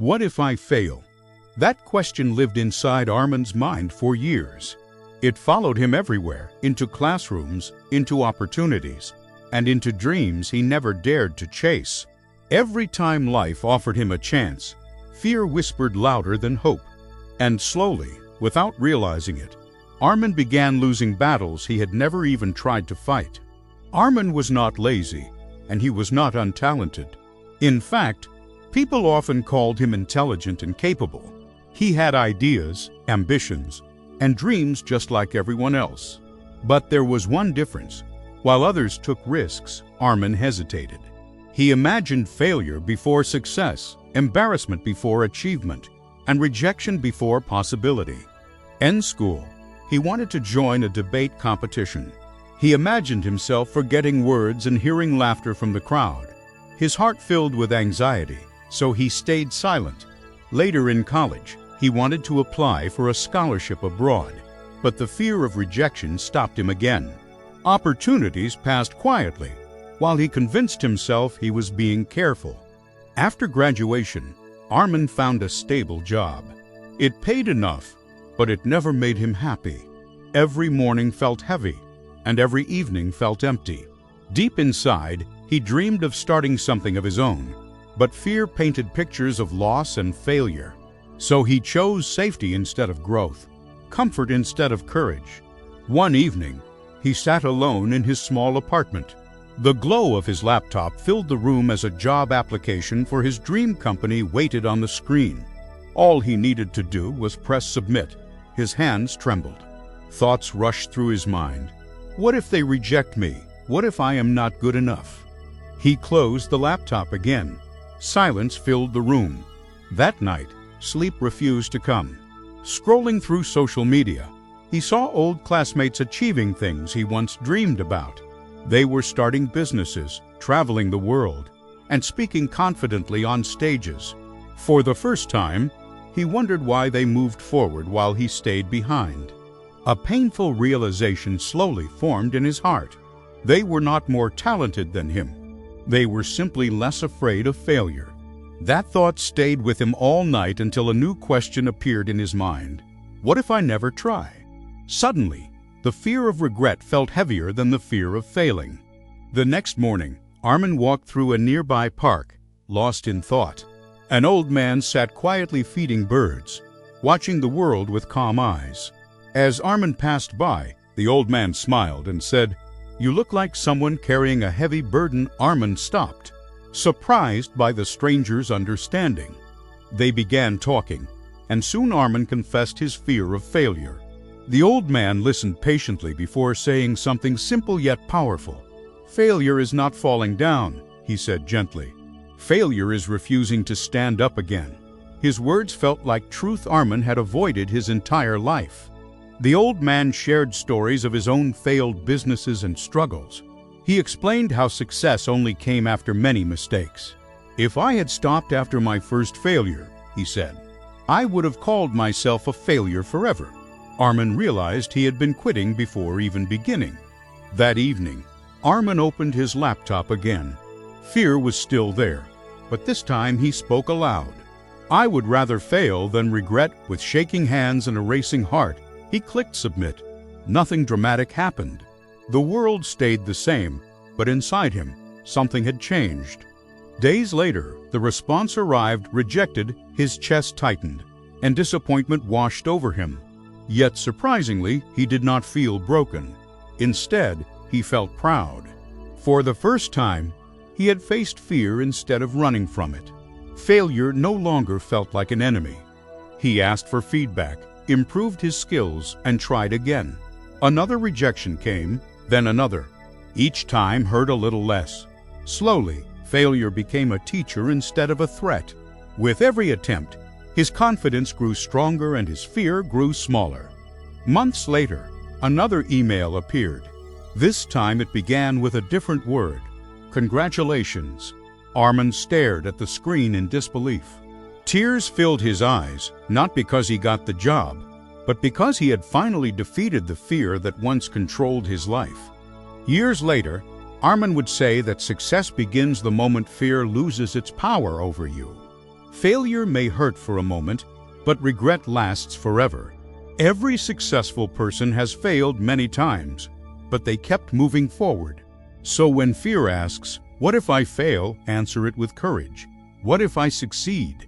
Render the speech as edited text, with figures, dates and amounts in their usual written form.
What if I fail? That question lived inside Armin's mind for years. It followed him everywhere, into classrooms, into opportunities, and into dreams he never dared to chase. Every time life offered him a chance, fear whispered louder than hope. And slowly, without realizing it, Armin began losing battles he had never even tried to fight. Armin was not lazy, and he was not untalented. In fact, people often called him intelligent and capable. He had ideas, ambitions, and dreams just like everyone else. But there was one difference. While others took risks, Armin hesitated. He imagined failure before success, embarrassment before achievement, and rejection before possibility. In school, he wanted to join a debate competition. He imagined himself forgetting words and hearing laughter from the crowd. His heart filled with anxiety, so he stayed silent. Later in college, he wanted to apply for a scholarship abroad, but the fear of rejection stopped him again. Opportunities passed quietly, while he convinced himself he was being careful. After graduation, Armin found a stable job. It paid enough, but it never made him happy. Every morning felt heavy, and every evening felt empty. Deep inside, he dreamed of starting something of his own, but fear painted pictures of loss and failure. So he chose safety instead of growth, comfort instead of courage. One evening, he sat alone in his small apartment. The glow of his laptop filled the room as a job application for his dream company waited on the screen. All he needed to do was press submit. His hands trembled. Thoughts rushed through his mind. What if they reject me? What if I am not good enough? He closed the laptop again. Silence filled the room. That night, sleep refused to come. Scrolling through social media, he saw old classmates achieving things he once dreamed about. They were starting businesses, traveling the world, and speaking confidently on stages. For the first time, he wondered why they moved forward while he stayed behind. A painful realization slowly formed in his heart. They were not more talented than him. They were simply less afraid of failure. That thought stayed with him all night until a new question appeared in his mind. What if I never try? Suddenly, the fear of regret felt heavier than the fear of failing. The next morning, Armin walked through a nearby park, lost in thought. An old man sat quietly feeding birds, watching the world with calm eyes. As Armin passed by, the old man smiled and said, "You look like someone carrying a heavy burden." Armin stopped, surprised by the stranger's understanding. They began talking, and soon Armin confessed his fear of failure. The old man listened patiently before saying something simple yet powerful. "Failure is not falling down," he said gently. "Failure is refusing to stand up again." His words felt like truth Armin had avoided his entire life. The old man shared stories of his own failed businesses and struggles. He explained how success only came after many mistakes. "If I had stopped after my first failure," he said, "I would have called myself a failure forever." Armin realized he had been quitting before even beginning. That evening, Armin opened his laptop again. Fear was still there, but this time he spoke aloud. "I would rather fail than regret." With shaking hands and a racing heart, he clicked submit. Nothing dramatic happened. The world stayed the same, but inside him, something had changed. Days later, the response arrived, rejected. His chest tightened, and disappointment washed over him. Yet surprisingly, he did not feel broken. Instead, he felt proud. For the first time, he had faced fear instead of running from it. Failure no longer felt like an enemy. He asked for feedback, improved his skills, and tried again. Another rejection came, then another. Each time hurt a little less. Slowly, failure became a teacher instead of a threat. With every attempt, his confidence grew stronger and his fear grew smaller. Months later, another email appeared. This time it began with a different word: "Congratulations." Armin stared at the screen in disbelief. Tears filled his eyes, not because he got the job, but because he had finally defeated the fear that once controlled his life. Years later, Armin would say that success begins the moment fear loses its power over you. Failure may hurt for a moment, but regret lasts forever. Every successful person has failed many times, but they kept moving forward. So when fear asks, "What if I fail?" answer it with courage. "What if I succeed?"